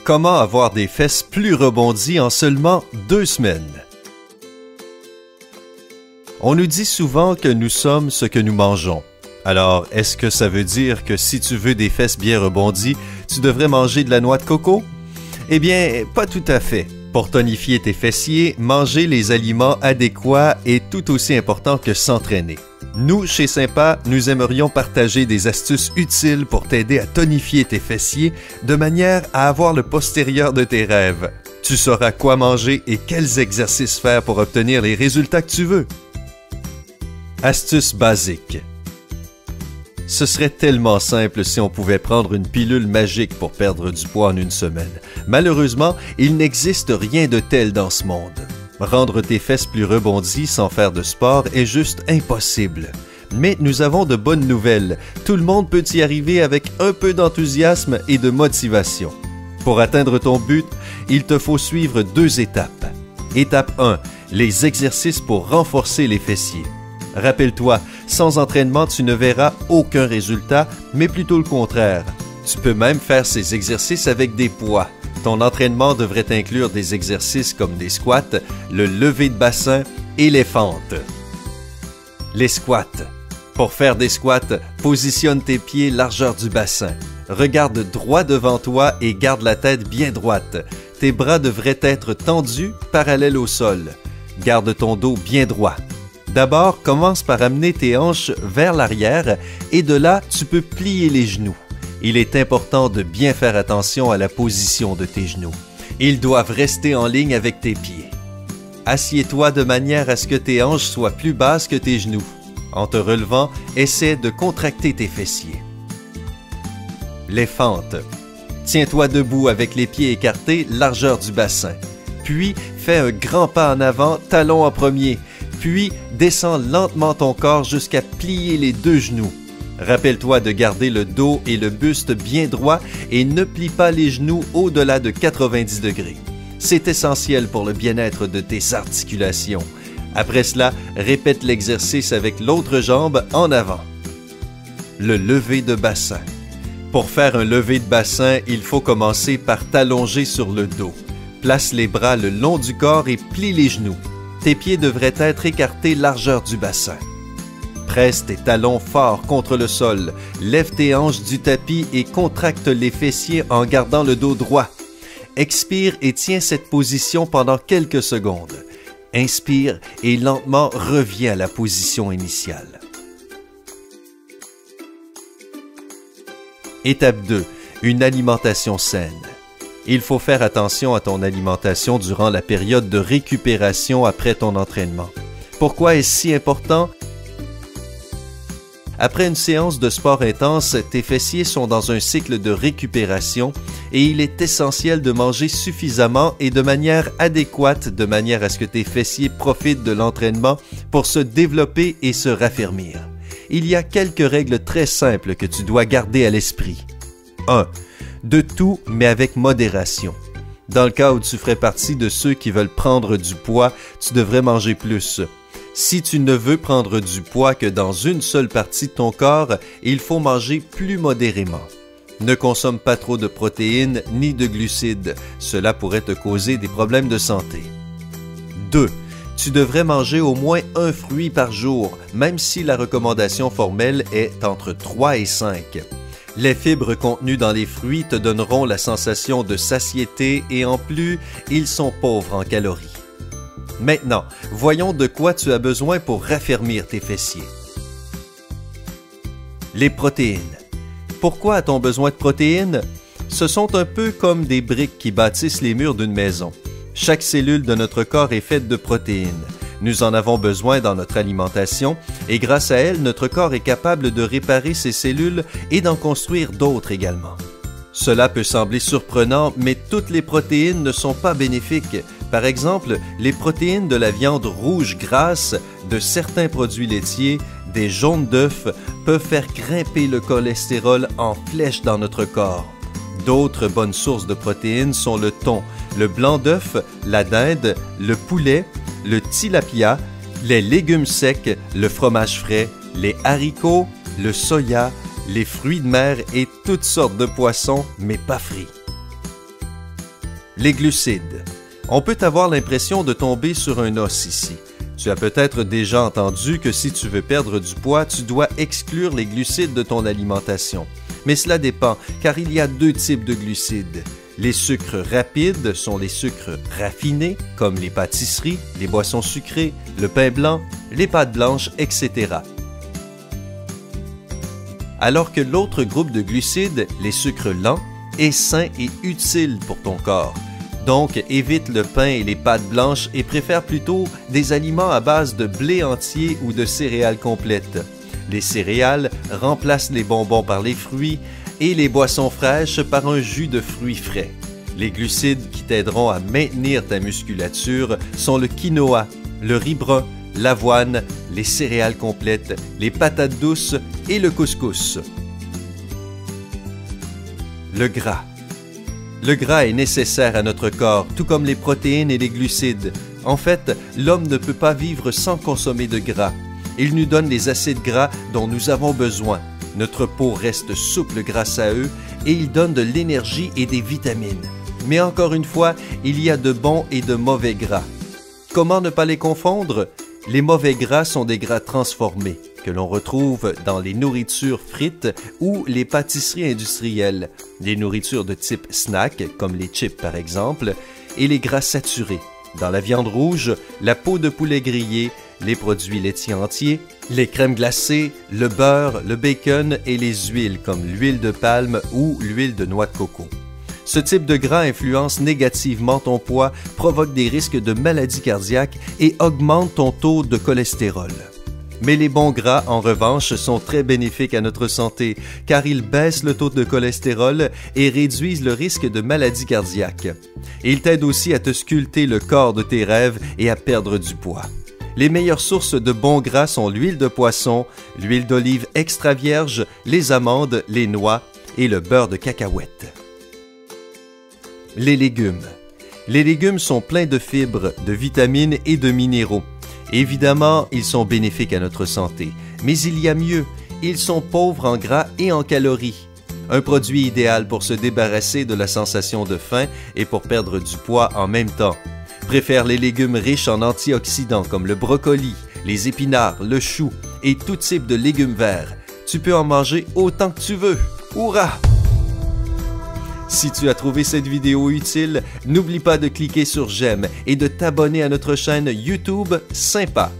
Comment avoir des fesses plus rebondies en seulement 2 semaines? On nous dit souvent que nous sommes ce que nous mangeons. Alors, est-ce que ça veut dire que si tu veux des fesses bien rebondies, tu devrais manger de la noix de coco? Eh bien, pas tout à fait. Pour tonifier tes fessiers, manger les aliments adéquats est tout aussi important que s'entraîner. Nous, chez Sympa, nous aimerions partager des astuces utiles pour t'aider à tonifier tes fessiers de manière à avoir le postérieur de tes rêves. Tu sauras quoi manger et quels exercices faire pour obtenir les résultats que tu veux. Astuces basiques. Ce serait tellement simple si on pouvait prendre une pilule magique pour perdre du poids en 1 semaine. Malheureusement, il n'existe rien de tel dans ce monde. Rendre tes fesses plus rebondies sans faire de sport est juste impossible. Mais nous avons de bonnes nouvelles. Tout le monde peut y arriver avec un peu d'enthousiasme et de motivation. Pour atteindre ton but, il te faut suivre 2 étapes. Étape 1, les exercices pour renforcer les fessiers. Rappelle-toi, sans entraînement, tu ne verras aucun résultat, mais plutôt le contraire. Tu peux même faire ces exercices avec des poids. Ton entraînement devrait inclure des exercices comme des squats, le lever de bassin et les fentes. Les squats. Pour faire des squats, positionne tes pieds largeur du bassin. Regarde droit devant toi et garde la tête bien droite. Tes bras devraient être tendus, parallèles au sol. Garde ton dos bien droit. D'abord, commence par amener tes hanches vers l'arrière et de là, tu peux plier les genoux. Il est important de bien faire attention à la position de tes genoux. Ils doivent rester en ligne avec tes pieds. Assieds-toi de manière à ce que tes hanches soient plus basses que tes genoux. En te relevant, essaie de contracter tes fessiers. Les fentes. Tiens-toi debout avec les pieds écartés, largeur du bassin. Puis, fais un grand pas en avant, talon en premier. Puis, descends lentement ton corps jusqu'à plier les 2 genoux. Rappelle-toi de garder le dos et le buste bien droits et ne plie pas les genoux au-delà de 90 degrés. C'est essentiel pour le bien-être de tes articulations. Après cela, répète l'exercice avec l'autre jambe en avant. Le lever de bassin. Pour faire un lever de bassin, il faut commencer par t'allonger sur le dos. Place les bras le long du corps et plie les genoux. Tes pieds devraient être écartés largeur du bassin. Presse tes talons fort contre le sol, lève tes hanches du tapis et contracte les fessiers en gardant le dos droit. Expire et tiens cette position pendant quelques secondes. Inspire et lentement reviens à la position initiale. Étape 2. Une alimentation saine. Il faut faire attention à ton alimentation durant la période de récupération après ton entraînement. Pourquoi est-ce si important? Après une séance de sport intense, tes fessiers sont dans un cycle de récupération et il est essentiel de manger suffisamment et de manière adéquate de manière à ce que tes fessiers profitent de l'entraînement pour se développer et se raffermir. Il y a quelques règles très simples que tu dois garder à l'esprit. 1. De tout, mais avec modération. Dans le cas où tu ferais partie de ceux qui veulent prendre du poids, tu devrais manger plus. Si tu ne veux prendre du poids que dans une seule partie de ton corps, il faut manger plus modérément. Ne consomme pas trop de protéines ni de glucides. Cela pourrait te causer des problèmes de santé. 2. Tu devrais manger au moins un fruit par jour, même si la recommandation formelle est entre 3 et 5. Les fibres contenues dans les fruits te donneront la sensation de satiété et en plus, ils sont pauvres en calories. Maintenant, voyons de quoi tu as besoin pour raffermir tes fessiers. Les protéines. Pourquoi a-t-on besoin de protéines? Ce sont un peu comme des briques qui bâtissent les murs d'une maison. Chaque cellule de notre corps est faite de protéines. Nous en avons besoin dans notre alimentation et grâce à elles, notre corps est capable de réparer ces cellules et d'en construire d'autres également. Cela peut sembler surprenant, mais toutes les protéines ne sont pas bénéfiques. Par exemple, les protéines de la viande rouge grasse, de certains produits laitiers, des jaunes d'œufs peuvent faire grimper le cholestérol en flèche dans notre corps. D'autres bonnes sources de protéines sont le thon, le blanc d'œuf, la dinde, le poulet, le tilapia, les légumes secs, le fromage frais, les haricots, le soya, les fruits de mer et toutes sortes de poissons, mais pas frits. Les glucides. On peut avoir l'impression de tomber sur un os ici. Tu as peut-être déjà entendu que si tu veux perdre du poids, tu dois exclure les glucides de ton alimentation. Mais cela dépend, car il y a deux types de glucides. Les sucres rapides sont les sucres raffinés, comme les pâtisseries, les boissons sucrées, le pain blanc, les pâtes blanches, etc. Alors que l'autre groupe de glucides, les sucres lents, est sain et utile pour ton corps. Donc, évite le pain et les pâtes blanches et préfère plutôt des aliments à base de blé entier ou de céréales complètes. Les céréales remplacent les bonbons par les fruits et les boissons fraîches par un jus de fruits frais. Les glucides qui t'aideront à maintenir ta musculature sont le quinoa, le riz brun, l'avoine, les céréales complètes, les patates douces et le couscous. Le gras. Le gras est nécessaire à notre corps, tout comme les protéines et les glucides. En fait, l'homme ne peut pas vivre sans consommer de gras. Il nous donne les acides gras dont nous avons besoin. Notre peau reste souple grâce à eux et ils donnent de l'énergie et des vitamines. Mais encore une fois, il y a de bons et de mauvais gras. Comment ne pas les confondre? Les mauvais gras sont des gras transformés, que l'on retrouve dans les nourritures frites ou les pâtisseries industrielles, les nourritures de type snack, comme les chips par exemple, et les gras saturés, dans la viande rouge, la peau de poulet grillé, les produits laitiers entiers, les crèmes glacées, le beurre, le bacon et les huiles comme l'huile de palme ou l'huile de noix de coco. Ce type de gras influence négativement ton poids, provoque des risques de maladies cardiaques et augmente ton taux de cholestérol. Mais les bons gras, en revanche, sont très bénéfiques à notre santé, car ils baissent le taux de cholestérol et réduisent le risque de maladies cardiaques. Et ils t'aident aussi à te sculpter le corps de tes rêves et à perdre du poids. Les meilleures sources de bons gras sont l'huile de poisson, l'huile d'olive extra vierge, les amandes, les noix et le beurre de cacahuète. Les légumes. Les légumes sont pleins de fibres, de vitamines et de minéraux. Évidemment, ils sont bénéfiques à notre santé, mais il y a mieux, ils sont pauvres en gras et en calories. Un produit idéal pour se débarrasser de la sensation de faim et pour perdre du poids en même temps. Préfère les légumes riches en antioxydants comme le brocoli, les épinards, le chou et tout type de légumes verts. Tu peux en manger autant que tu veux. Hourra! Si tu as trouvé cette vidéo utile, n'oublie pas de cliquer sur j'aime et de t'abonner à notre chaîne YouTube Sympa.